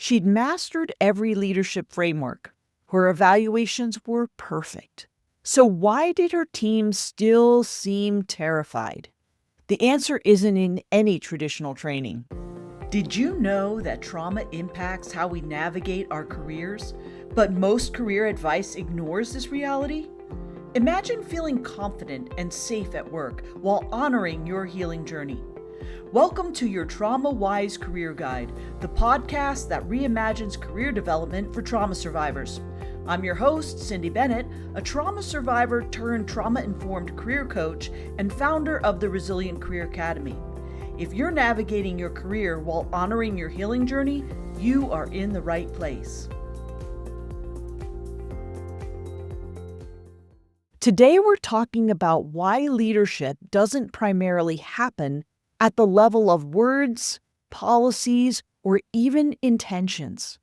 She'd mastered every leadership framework. Her evaluations were perfect. So why did her team still seem terrified? The answer isn't in any traditional training. Did you know that trauma impacts how we navigate our careers, but most career advice ignores this reality? Imagine feeling confident and safe at work while honoring your healing journey. Welcome to your Trauma Wise Career Guide, the podcast that reimagines career development for trauma survivors. I'm your host, Cindy Bennett, a trauma survivor turned trauma-informed career coach and founder of the Resilient Career Academy. If you're navigating your career while honoring your healing journey, you are in the right place. Today, we're talking about why leadership doesn't primarily happen at the level of words, policies, or even intentions.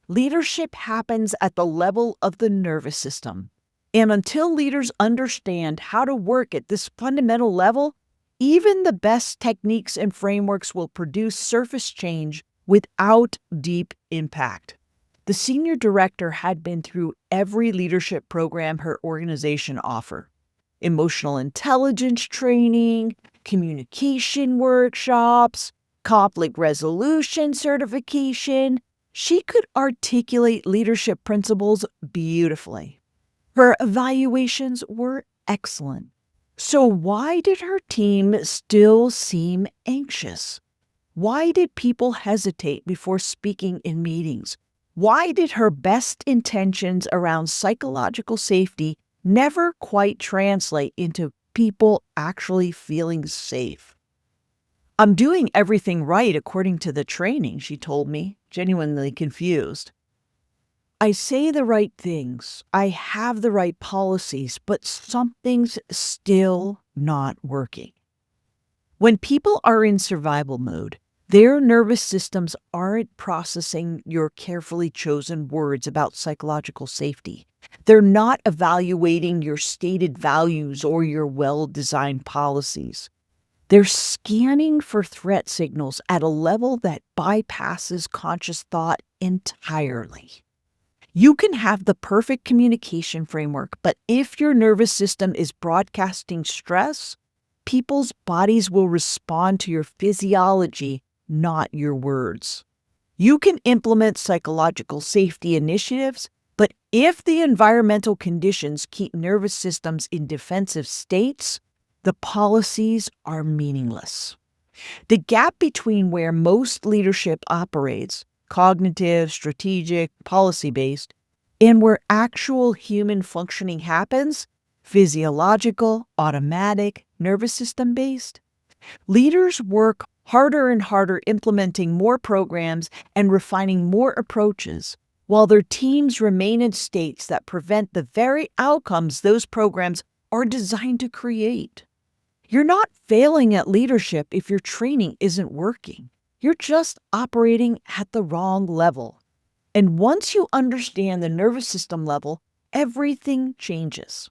Leadership happens at the level of the nervous system. And until leaders understand how to work at this fundamental level, even the best techniques and frameworks will produce surface change without deep impact. The senior director had been through every leadership program her organization offered. Emotional intelligence training, communication workshops, conflict resolution certification. She could articulate leadership principles beautifully. Her evaluations were excellent. So why did her team still seem anxious? Why did people hesitate before speaking in meetings? Why did her best intentions around psychological safety never quite translate into people actually feeling safe? I'm doing everything right according to the training, she told me, genuinely confused. I say the right things, I have the right policies, but something's still not working. When people are in survival mode, their nervous systems aren't processing your carefully chosen words about psychological safety. They're not evaluating your stated values or your well-designed policies. They're scanning for threat signals at a level that bypasses conscious thought entirely. You can have the perfect communication framework, but if your nervous system is broadcasting stress, people's bodies will respond to your physiology, not your words. You can implement psychological safety initiatives, but if the environmental conditions keep nervous systems in defensive states, the policies are meaningless. The gap between where most leadership operates, cognitive, strategic, policy-based, and where actual human functioning happens, physiological, automatic, nervous system-based, leaders work harder and harder implementing more programs and refining more approaches, while their teams remain in states that prevent the very outcomes those programs are designed to create. You're not failing at leadership if your training isn't working. You're just operating at the wrong level. And once you understand the nervous system level, everything changes.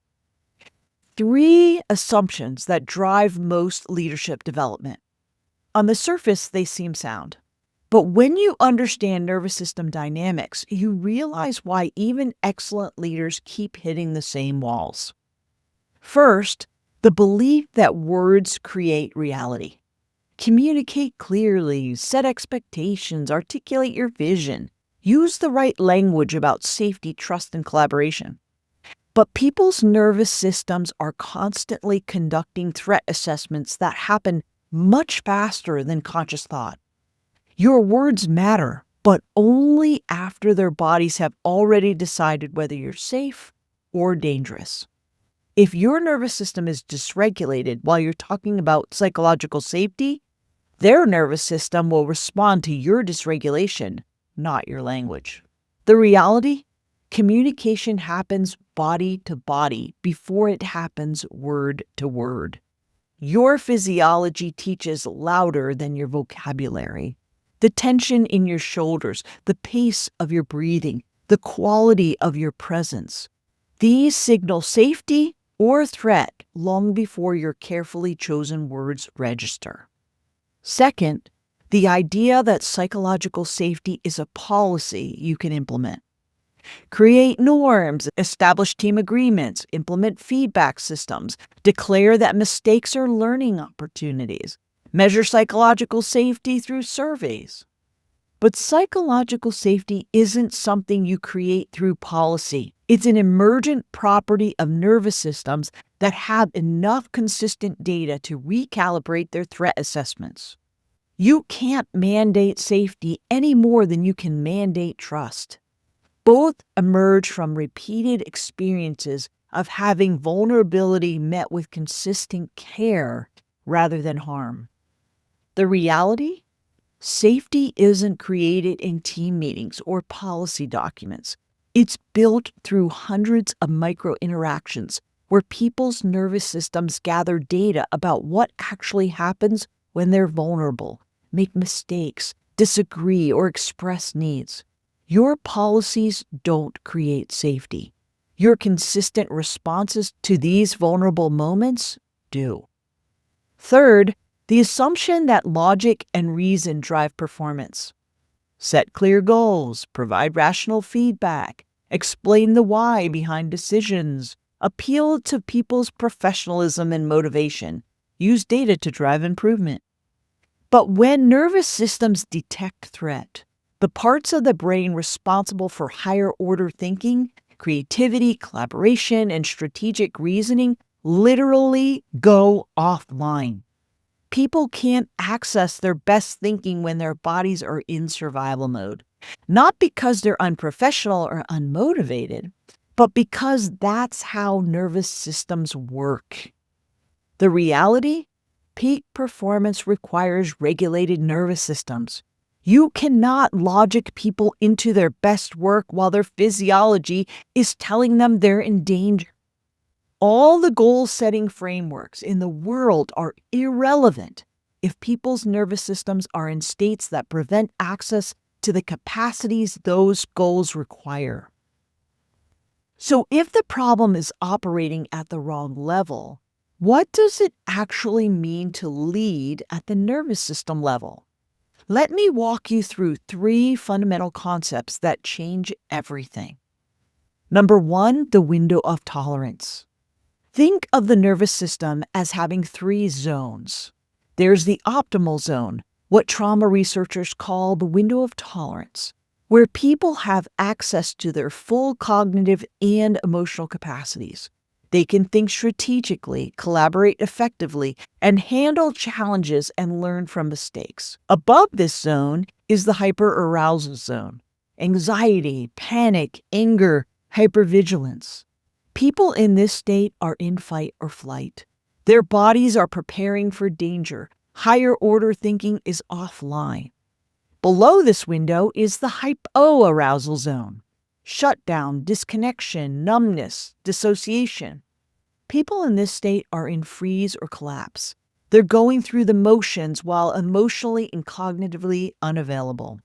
3 assumptions that drive most leadership development. On the surface, they seem sound. But when you understand nervous system dynamics, you realize why even excellent leaders keep hitting the same walls. First, the belief that words create reality. Communicate clearly, set expectations, articulate your vision, use the right language about safety, trust, and collaboration. But people's nervous systems are constantly conducting threat assessments that happen much faster than conscious thought. Your words matter, but only after their bodies have already decided whether you're safe or dangerous. If your nervous system is dysregulated while you're talking about psychological safety, their nervous system will respond to your dysregulation, not your language. The reality? Communication happens body to body before it happens word to word. Your physiology teaches louder than your vocabulary. The tension in your shoulders, the pace of your breathing, the quality of your presence. These signal safety or threat long before your carefully chosen words register. Second, The idea that psychological safety is a policy you can implement. Create norms, establish team agreements, implement feedback systems, declare that mistakes are learning opportunities, measure psychological safety through surveys. But psychological safety isn't something you create through policy. It's an emergent property of nervous systems that have enough consistent data to recalibrate their threat assessments. You can't mandate safety any more than you can mandate trust. Both emerge from repeated experiences of having vulnerability met with consistent care rather than harm. The reality? Safety isn't created in team meetings or policy documents. It's built through hundreds of micro interactions where people's nervous systems gather data about what actually happens when they're vulnerable, make mistakes, disagree, or express needs. Your policies don't create safety. Your consistent responses to these vulnerable moments do. Third, the assumption that logic and reason drive performance. Set clear goals, provide rational feedback, explain the why behind decisions, appeal to people's professionalism and motivation, use data to drive improvement. But when nervous systems detect threat, the parts of the brain responsible for higher order thinking, creativity, collaboration, and strategic reasoning literally go offline. People can't access their best thinking when their bodies are in survival mode. Not because they're unprofessional or unmotivated, but because that's how nervous systems work. The reality? Peak performance requires regulated nervous systems. You cannot logic people into their best work while their physiology is telling them they're in danger. All the goal-setting frameworks in the world are irrelevant if people's nervous systems are in states that prevent access to the capacities those goals require. So if the problem is operating at the wrong level, what does it actually mean to lead at the nervous system level? Let me walk you through 3 fundamental concepts that change everything. Number 1, the window of tolerance. Think of the nervous system as having 3 zones. There's the optimal zone, what trauma researchers call the window of tolerance, where people have access to their full cognitive and emotional capacities. They can think strategically, collaborate effectively, and handle challenges and learn from mistakes. Above this zone is the hyperarousal zone. Anxiety, panic, anger, hypervigilance. People in this state are in fight or flight. Their bodies are preparing for danger. Higher order thinking is offline. Below this window is the hypoarousal zone. Shutdown, disconnection, numbness, dissociation. People in this state are in freeze or collapse. They're going through the motions while emotionally and cognitively unavailable.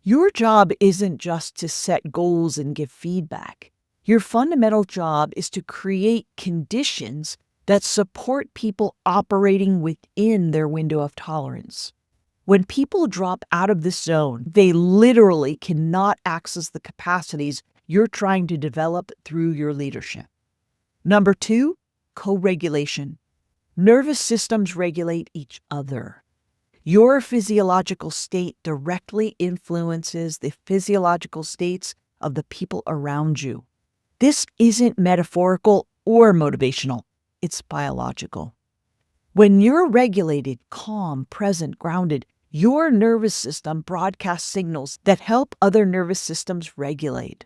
Your job isn't just to set goals and give feedback. Your fundamental job is to create conditions that support people operating within their window of tolerance. When people drop out of this zone, they literally cannot access the capacities you're trying to develop through your leadership. Number 2, co-regulation. Nervous systems regulate each other. Your physiological state directly influences the physiological states of the people around you. This isn't metaphorical or motivational. It's biological. When you're regulated, calm, present, grounded, your nervous system broadcasts signals that help other nervous systems regulate.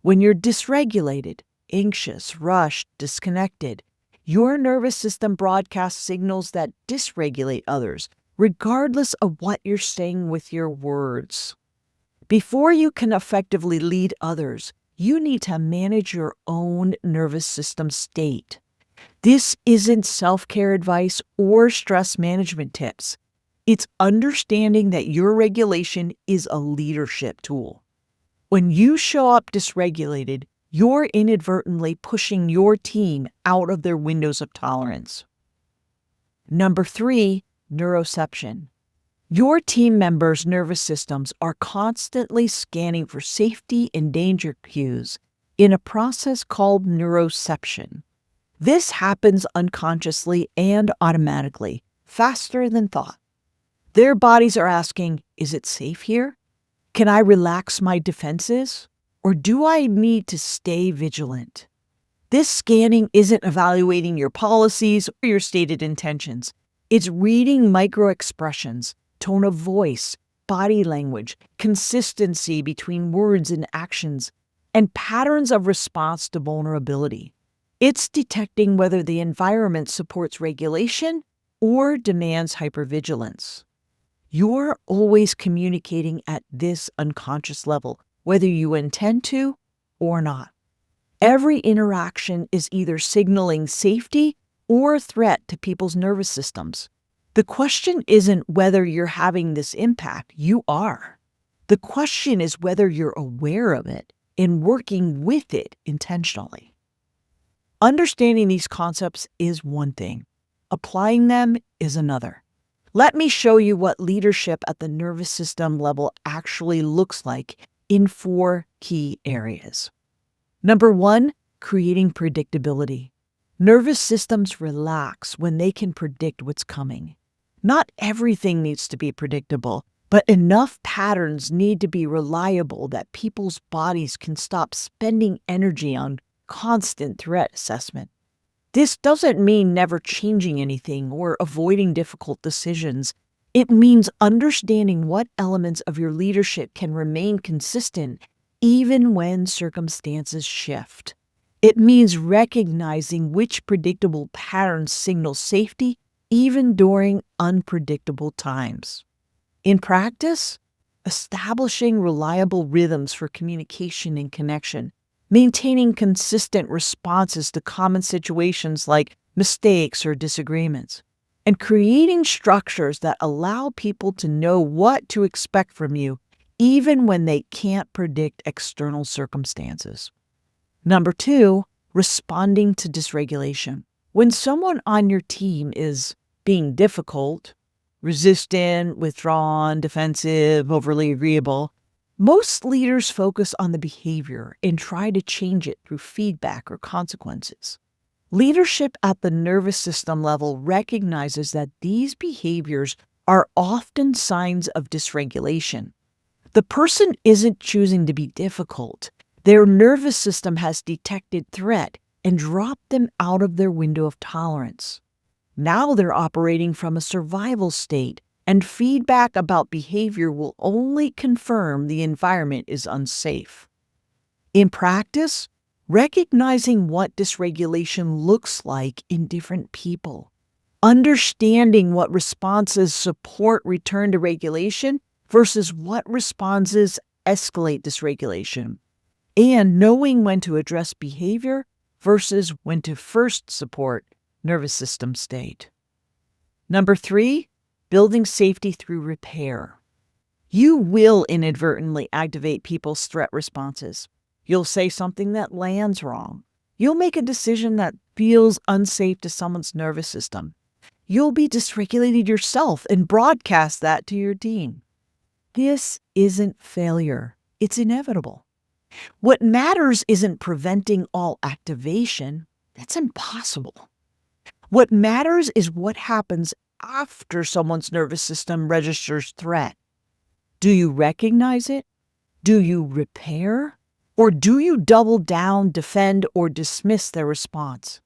When you're dysregulated, anxious, rushed, disconnected, your nervous system broadcasts signals that dysregulate others, regardless of what you're saying with your words. Before you can effectively lead others, you need to manage your own nervous system state. This isn't self-care advice or stress management tips. It's understanding that your regulation is a leadership tool. When you show up dysregulated, you're inadvertently pushing your team out of their windows of tolerance. Number 3, neuroception. Your team members' nervous systems are constantly scanning for safety and danger cues in a process called neuroception. This happens unconsciously and automatically, faster than thought. Their bodies are asking, is it safe here? Can I relax my defenses? Or do I need to stay vigilant? This scanning isn't evaluating your policies or your stated intentions. It's reading micro-expressions, tone of voice, body language, consistency between words and actions, and patterns of response to vulnerability. It's detecting whether the environment supports regulation or demands hypervigilance. You're always communicating at this unconscious level, whether you intend to or not. Every interaction is either signaling safety or threat to people's nervous systems. The question isn't whether you're having this impact, you are. The question is whether you're aware of it and working with it intentionally. Understanding these concepts is one thing. Applying them is another. Let me show you what leadership at the nervous system level actually looks like in 4 key areas. Number 1, creating predictability. Nervous systems relax when they can predict what's coming. Not everything needs to be predictable, but enough patterns need to be reliable that people's bodies can stop spending energy on constant threat assessment. This doesn't mean never changing anything or avoiding difficult decisions. It means understanding what elements of your leadership can remain consistent even when circumstances shift. It means recognizing which predictable patterns signal safety even during unpredictable times. In practice, establishing reliable rhythms for communication and connection, maintaining consistent responses to common situations like mistakes or disagreements, and creating structures that allow people to know what to expect from you even when they can't predict external circumstances. Number 2, responding to dysregulation. When someone on your team is being difficult, resistant, withdrawn, defensive, overly agreeable, most leaders focus on the behavior and try to change it through feedback or consequences. Leadership at the nervous system level recognizes that these behaviors are often signs of dysregulation. The person isn't choosing to be difficult. Their nervous system has detected threat and dropped them out of their window of tolerance. Now they're operating from a survival state, and feedback about behavior will only confirm the environment is unsafe. In practice, recognizing what dysregulation looks like in different people, understanding what responses support return to regulation versus what responses escalate dysregulation, and knowing when to address behavior versus when to first support nervous system state. Number 3, building safety through repair. You will inadvertently activate people's threat responses. You'll say something that lands wrong. You'll make a decision that feels unsafe to someone's nervous system. You'll be dysregulated yourself and broadcast that to your team. This isn't failure. It's inevitable. What matters isn't preventing all activation. That's impossible. What matters is what happens after someone's nervous system registers threat. Do you recognize it? Do you repair? Or do you double down, defend, or dismiss their response?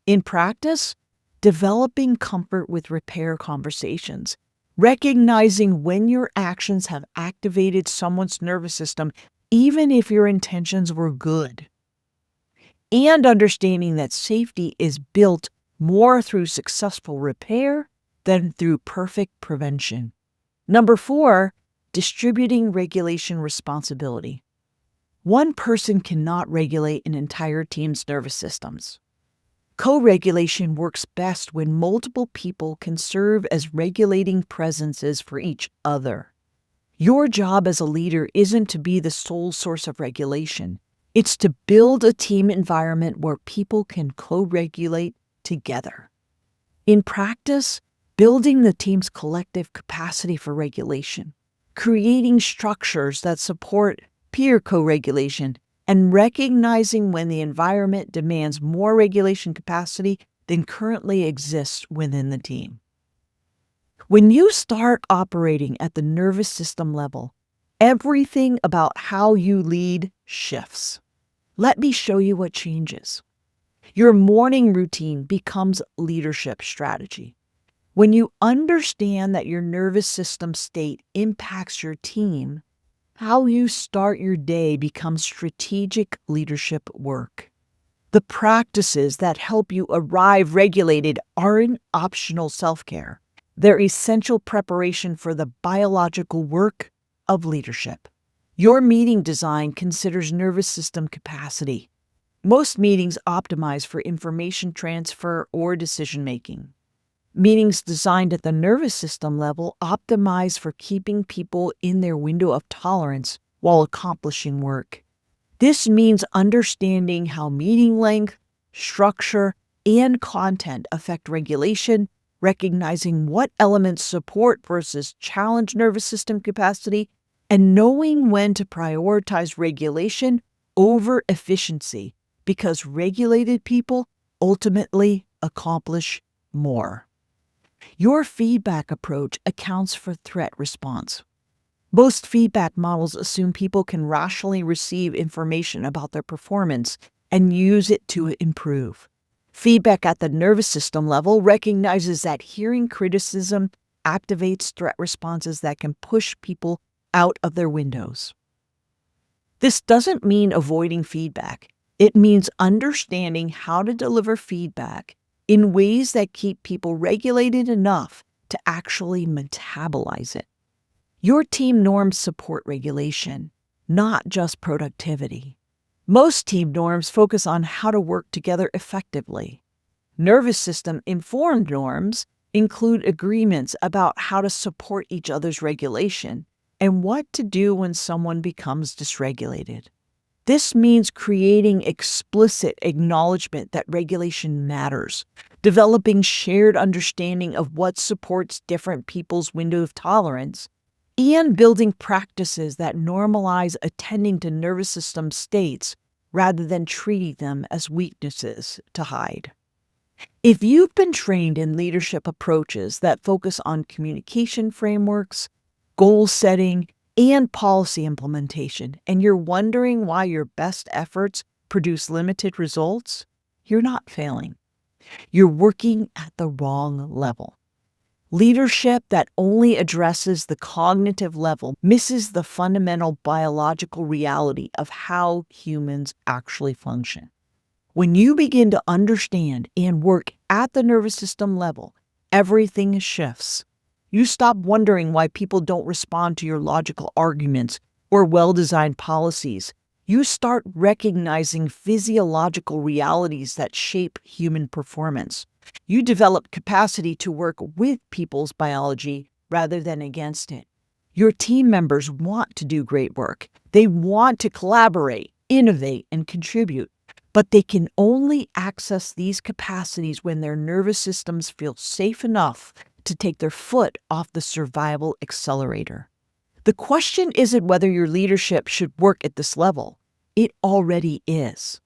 In practice, developing comfort with repair conversations, recognizing when your actions have activated someone's nervous system, even if your intentions were good, and understanding that safety is built more through successful repair than through perfect prevention. Number 4, distributing regulation responsibility. One person cannot regulate an entire team's nervous systems. Co-regulation works best when multiple people can serve as regulating presences for each other. Your job as a leader isn't to be the sole source of regulation. It's to build a team environment where people can co-regulate together. In practice, building the team's collective capacity for regulation, creating structures that support peer co-regulation, and recognizing when the environment demands more regulation capacity than currently exists within the team. When you start operating at the nervous system level, everything about how you lead shifts. Let me show you what changes. Your morning routine becomes leadership strategy. When you understand that your nervous system state impacts your team, how you start your day becomes strategic leadership work. The practices that help you arrive regulated aren't optional self-care. They're essential preparation for the biological work of leadership. Your meeting design considers nervous system capacity. Most meetings optimize for information transfer or decision-making. Meetings designed at the nervous system level optimize for keeping people in their window of tolerance while accomplishing work. This means understanding how meeting length, structure, and content affect regulation, recognizing what elements support versus challenge nervous system capacity, and knowing when to prioritize regulation over efficiency, because regulated people ultimately accomplish more. Your feedback approach accounts for threat response. Most feedback models assume people can rationally receive information about their performance and use it to improve. Feedback at the nervous system level recognizes that hearing criticism activates threat responses that can push people out of their windows. This doesn't mean avoiding feedback. It means understanding how to deliver feedback in ways that keep people regulated enough to actually metabolize it. Your team norms support regulation, not just productivity. Most team norms focus on how to work together effectively. Nervous system informed norms include agreements about how to support each other's regulation and what to do when someone becomes dysregulated. This means creating explicit acknowledgement that regulation matters, developing shared understanding of what supports different people's window of tolerance, and building practices that normalize attending to nervous system states rather than treating them as weaknesses to hide. If you've been trained in leadership approaches that focus on communication frameworks, goal setting, and policy implementation, and you're wondering why your best efforts produce limited results, you're not failing. You're working at the wrong level. Leadership that only addresses the cognitive level misses the fundamental biological reality of how humans actually function. When you begin to understand and work at the nervous system level, everything shifts. You stop wondering why people don't respond to your logical arguments or well-designed policies. You start recognizing physiological realities that shape human performance. You develop capacity to work with people's biology rather than against it. Your team members want to do great work. They want to collaborate, innovate, and contribute. But they can only access these capacities when their nervous systems feel safe enough to take their foot off the survival accelerator. The question isn't whether your leadership should work at this level. It already is,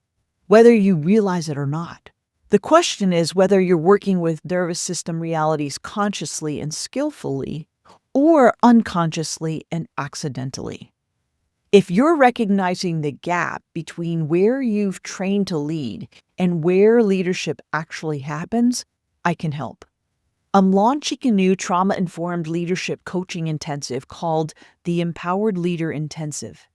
whether you realize it or not. The question is whether you're working with nervous system realities consciously and skillfully, or unconsciously and accidentally. If you're recognizing the gap between where you've trained to lead and where leadership actually happens, I can help. I'm launching a new trauma-informed leadership coaching intensive called the Empowered Leader Intensive.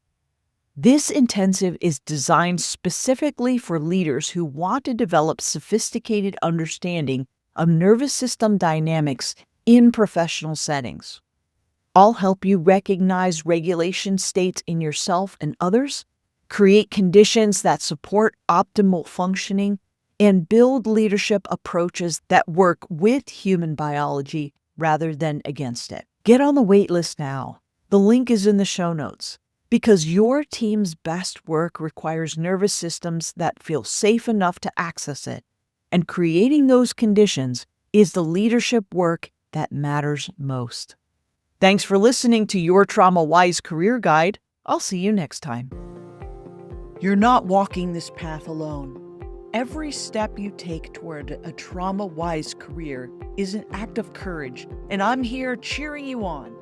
This intensive is designed specifically for leaders who want to develop sophisticated understanding of nervous system dynamics in professional settings. I'll help you recognize regulation states in yourself and others, create conditions that support optimal functioning, and build leadership approaches that work with human biology rather than against it. Get on the wait list now. The link is in the show notes. Because your team's best work requires nervous systems that feel safe enough to access it, and creating those conditions is the leadership work that matters most. Thanks for listening to Your Trauma Wise Career Guide. I'll see you next time. You're not walking this path alone. Every step you take toward a trauma-wise career is an act of courage, and I'm here cheering you on.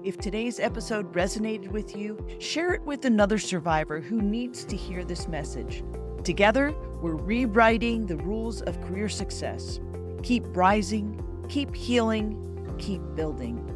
If today's episode resonated with you, share it with another survivor who needs to hear this message. Together, we're rewriting the rules of career success. Keep rising, keep healing, keep building.